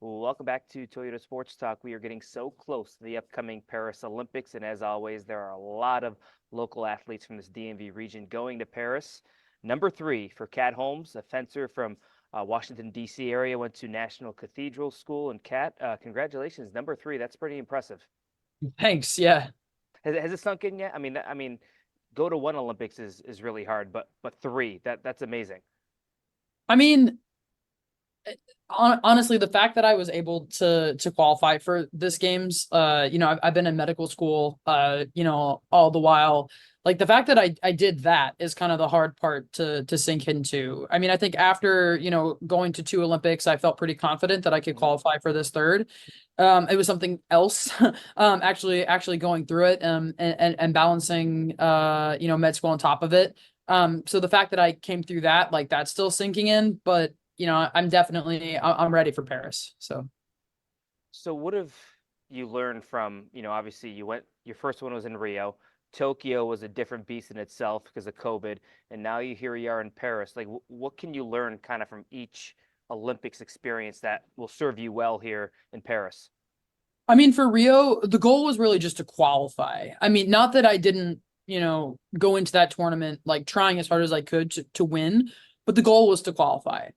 Welcome back to Toyota Sports Talk. We are getting so close to the upcoming Paris Olympics, and as always, there are a lot of local athletes from this DMV region going to Paris. Number 3 for Kat Holmes, a fencer from Washington, D.C. area, went to National Cathedral School. And Kat, congratulations, number 3. That's pretty impressive. Thanks. Yeah. Has it sunk in yet? Go to one Olympics is really hard, but 3, that's amazing. I mean, honestly, the fact that I was able to qualify for this games, I've been in medical school, all the while. Like the fact that I did that is kind of the hard part to sink into. I mean, I think after, going to 2 Olympics, I felt pretty confident that I could qualify for this third. It was something else, actually going through it, and balancing, med school on top of it. So the fact that I came through that, like that's still sinking in, but I'm ready for Paris. So what have you learned from, obviously your first one was in Rio. Tokyo was a different beast in itself because of COVID, and now here you are in Paris. Like, what can you learn kind of from each Olympics experience that will serve you well here in Paris? I mean, for Rio, the goal was really just to qualify. I mean, not that I didn't, go into that tournament like trying as hard as I could to win, but the goal was to qualify.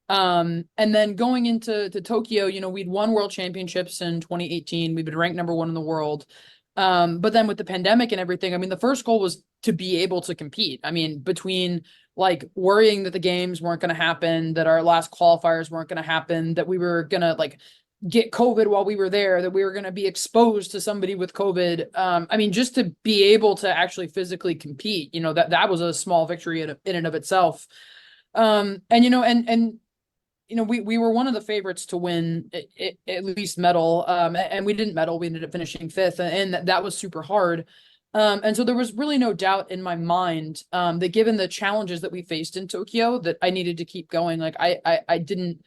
And then going into Tokyo, we'd won world championships in 2018. We've been ranked number 1 in the world. But then with the pandemic and everything, I mean, the first goal was to be able to compete. I mean, between like worrying that the games weren't going to happen, that our last qualifiers weren't going to happen, that we were going to like get COVID while we were there, that we were going to be exposed to somebody with COVID. I mean, just to be able to actually physically compete, that was a small victory in and of itself. We were one of the favorites to win at least medal, and we didn't medal. We ended up finishing 5th, and that was super hard. And so there was really no doubt in my mind that given the challenges that we faced in Tokyo, that I needed to keep going. Like I didn't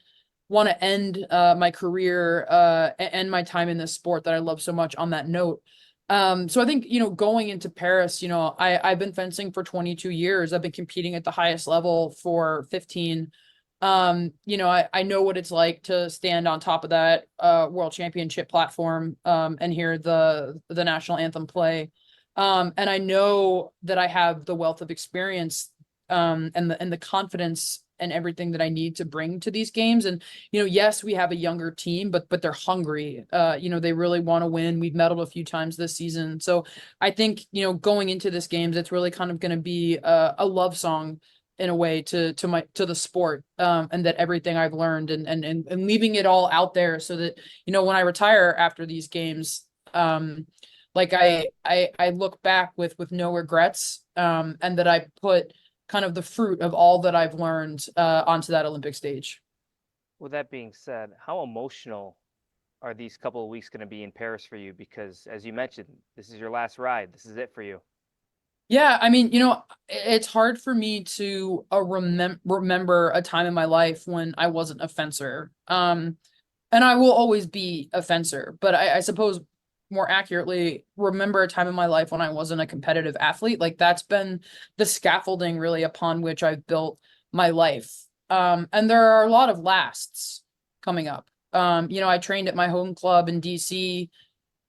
want to end my career and my time in this sport that I love so much on that note. So I think, going into Paris, I've been fencing for 22 years. I've been competing at the highest level for 15. I know what it's like to stand on top of that world championship platform and hear the national anthem play. And I know that I have the wealth of experience and the confidence and everything that I need to bring to these games. And, yes, we have a younger team, but they're hungry. They really want to win. We've medaled a few times this season. So I think, going into this games, it's really kind of going to be a love song in a way to the sport, and that everything I've learned and leaving it all out there so that, when I retire after these games, like I look back with no regrets, and that I put kind of the fruit of all that I've learned onto that Olympic stage. With that being said, how emotional are these couple of weeks going to be in Paris for you? Because as you mentioned, this is your last ride. This is it for you. Yeah, I mean, it's hard for me to remember a time in my life when I wasn't a fencer. And I will always be a fencer, but I suppose more accurately, remember a time in my life when I wasn't a competitive athlete. Like that's been the scaffolding really upon which I've built my life. And there are a lot of lasts coming up. I trained at my home club in DC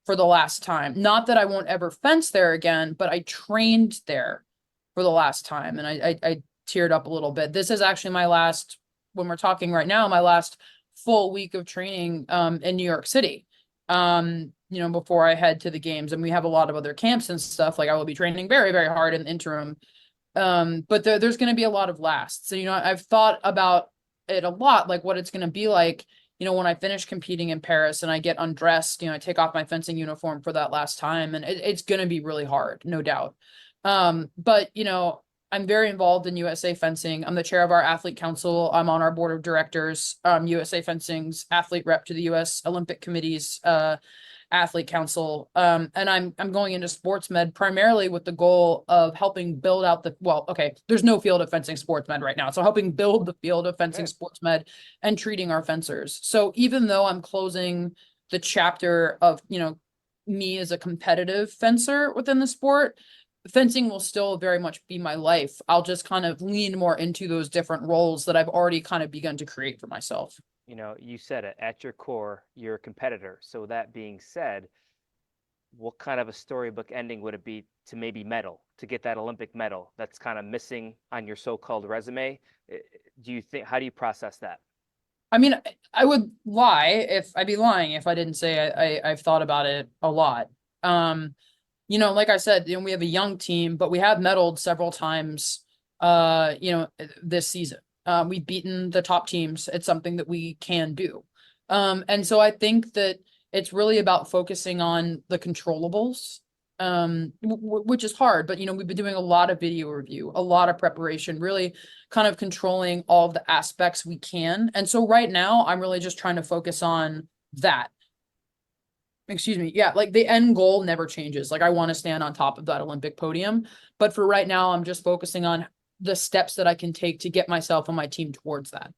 for the last time. Not that I won't ever fence there again, but I trained there for the last time. And I teared up a little bit. This is actually my last, when we're talking right now, my last full week of training in New York City, before I head to the games. And we have a lot of other camps and stuff. Like I will be training very, very hard in the interim. But there's going to be a lot of lasts. So, I've thought about it a lot, like what it's going to be like, when I finish competing in Paris and I get undressed, I take off my fencing uniform for that last time, and it's going to be really hard, no doubt. But, I'm very involved in USA Fencing. I'm the chair of our athlete council. I'm on our board of directors, USA Fencing's athlete rep to the US Olympic Committee's athlete council. And I'm going into sports med primarily with the goal of helping build out there's no field of fencing sports med right now. So helping build the field of fencing sports med and treating our fencers. So even though I'm closing the chapter of, me as a competitive fencer within the sport, fencing will still very much be my life. I'll just kind of lean more into those different roles that I've already kind of begun to create for myself. You know, you said it, at your core, you're a competitor. So that being said, what kind of a storybook ending would it be to maybe medal, to get that Olympic medal that's kind of missing on your so-called resume? Do you think, how do you process that? I mean, I would lie if I'd be lying if I didn't say I've thought about it a lot. Um, like I said, we have a young team, but we have medaled several times, this season. We've beaten the top teams. It's something that we can do. And so I think that it's really about focusing on the controllables, which is hard, but we've been doing a lot of video review, a lot of preparation, really kind of controlling all of the aspects we can. And so right now I'm really just trying to focus on that. Excuse me. Yeah, like the end goal never changes. Like I want to stand on top of that Olympic podium, but for right now I'm just focusing on the steps that I can take to get myself and my team towards that.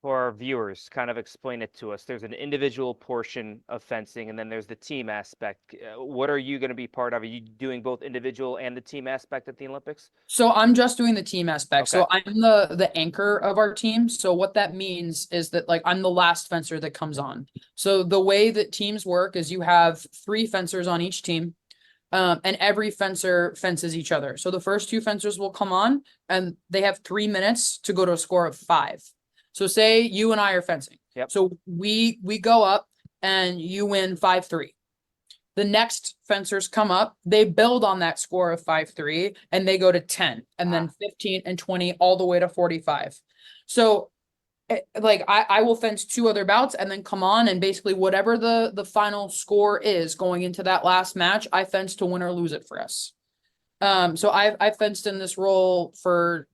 For our viewers, kind of explain it to us. There's an individual portion of fencing, and then there's the team aspect. What are you going to be part of? Are you doing both individual and the team aspect at the Olympics? So I'm just doing the team aspect. Okay. So I'm the anchor of our team. So what that means is that like I'm the last fencer that comes on. So the way that teams work is you have 3 fencers on each team. And every fencer fences each other. So the first 2 fencers will come on and they have 3 minutes to go to a score of 5. So say you and I are fencing. Yep. So we go up and you win 5-3. The next fencers come up, they build on that score of 5-3 and they go to 10 and then 15 and 20 all the way to 45. So like I will fence 2 other bouts and then come on and basically whatever the final score is going into that last match, I fence to win or lose it for us. So I've fenced in this role for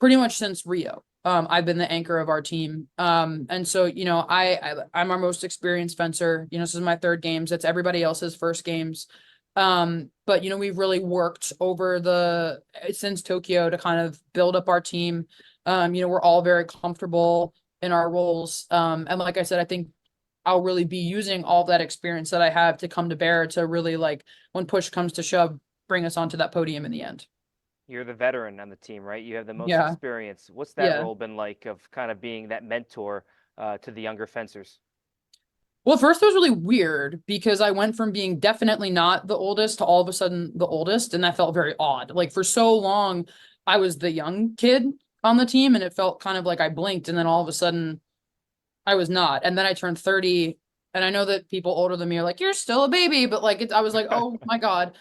pretty much since Rio. I've been the anchor of our team. And so, I'm our most experienced fencer. This is my 3rd games. It's everybody else's first games. But we've really worked over since Tokyo to kind of build up our team. We're all very comfortable in our roles. And like I said, I think I'll really be using all that experience that I have to come to bear to really like when push comes to shove, bring us onto that podium in the end. You're the veteran on the team, right? You have the most Yeah. experience. What's that Yeah. role been like of kind of being that mentor to the younger fencers? Well, at first it was really weird because I went from being definitely not the oldest to all of a sudden the oldest, and that felt very odd. Like for so long, I was the young kid on the team, and it felt kind of like I blinked, and then all of a sudden I was not. And then I turned 30, and I know that people older than me are like, "You're still a baby," but like I was like, "Oh my God,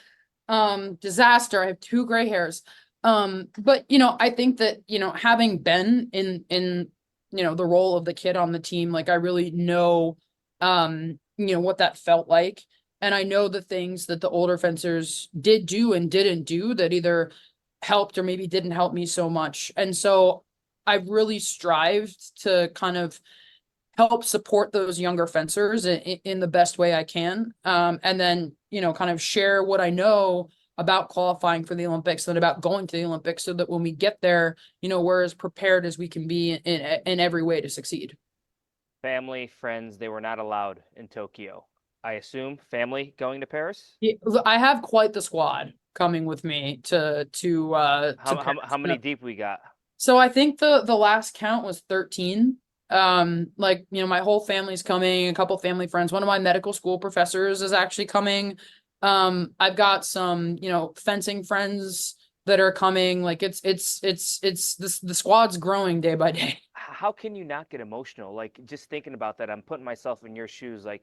disaster! I have 2 gray hairs." But I think that having been in the role of the kid on the team, like I really know what that felt like. And I know the things that the older fencers did do and didn't do that either helped or maybe didn't help me so much. And so I've really strived to kind of help support those younger fencers in the best way I can. And then, kind of share what I know about qualifying for the Olympics and about going to the Olympics so that when we get there, we're as prepared as we can be in every way to succeed. Family, friends, they were not allowed in Tokyo. I assume family going to Paris? Yeah, I have quite the squad coming with me to How many Paris. deep we got? So I think the last count was 13. Like, my whole family's coming, a couple family friends. One of my medical school professors is actually coming. I've got some, fencing friends that are coming. Like the squad's growing day by day. How can you not get emotional? Like just thinking about that, I'm putting myself in your shoes, like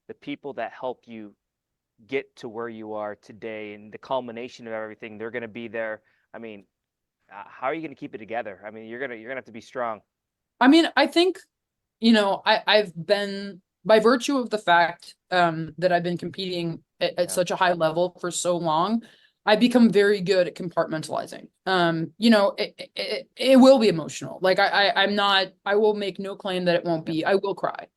the people that help you get to where you are today and the culmination of everything, they're going to be there. I mean, how are you going to keep it together? I mean, you're gonna have to be strong. I mean, I think, I've been by virtue of the fact that I've been competing at Yeah. such a high level for so long, I've become very good at compartmentalizing. It will be emotional. Like I'm not, I will make no claim that it won't be. I will cry.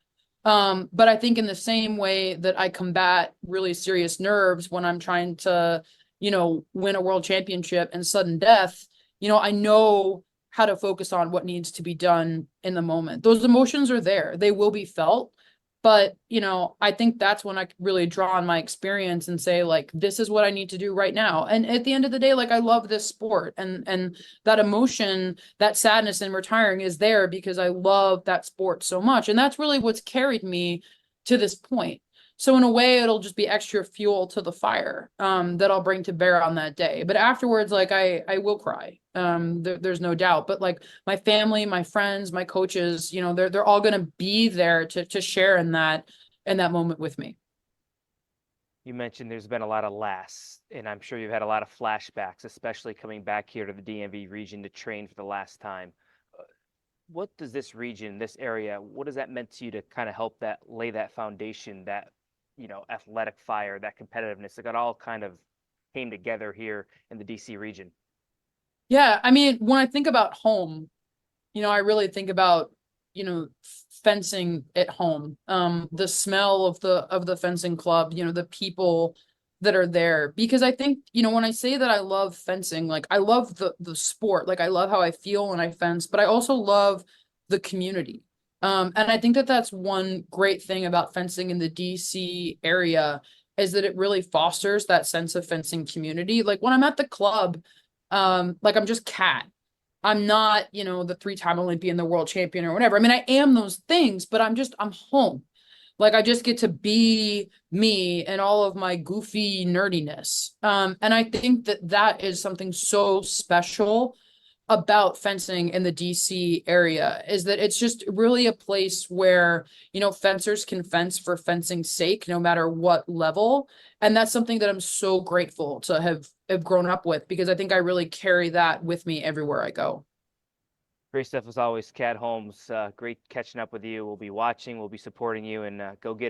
But I think in the same way that I combat really serious nerves when I'm trying to, win a world championship and sudden death, I know how to focus on what needs to be done in the moment. Those emotions are there. They will be felt. But, I think that's when I could really draw on my experience and say, like, this is what I need to do right now. And at the end of the day, like, I love this sport, and that emotion, that sadness in retiring is there because I love that sport so much. And that's really what's carried me to this point. So in a way, it'll just be extra fuel to the fire, that I'll bring to bear on that day. But afterwards, like, I will cry. There's no doubt. But like, my family, my friends, my coaches, they're all going to be there to share in that moment with me. You mentioned there's been a lot of lasts, and I'm sure you've had a lot of flashbacks, especially coming back here to the DMV region to train for the last time. Uh, What does this region, this area, what has that meant to you to kind of help that lay that foundation, that, athletic fire, that competitiveness that got all kind of came together here in the DC region? Yeah, I mean, when I think about home, I really think about, fencing at home. The smell of the fencing club, the people that are there. Because I think, when I say that I love fencing, like, I love the sport, like, I love how I feel when I fence, but I also love the community. And I think that that's one great thing about fencing in the DC area, is that it really fosters that sense of fencing community. Like, when I'm at the club, like, I'm just Kat. I'm not, the three-time Olympian, the world champion or whatever. I mean, I am those things, but I'm home. Like, I just get to be me and all of my goofy nerdiness. And I think that that is something so special about fencing in the DC area, is that it's just really a place where, fencers can fence for fencing's sake, no matter what level. And that's something that I'm so grateful to have grown up with, because I think I really carry that with me everywhere I go. Great stuff as always, Cat Holmes. Great catching up with you. We'll be watching, we'll be supporting you, and go get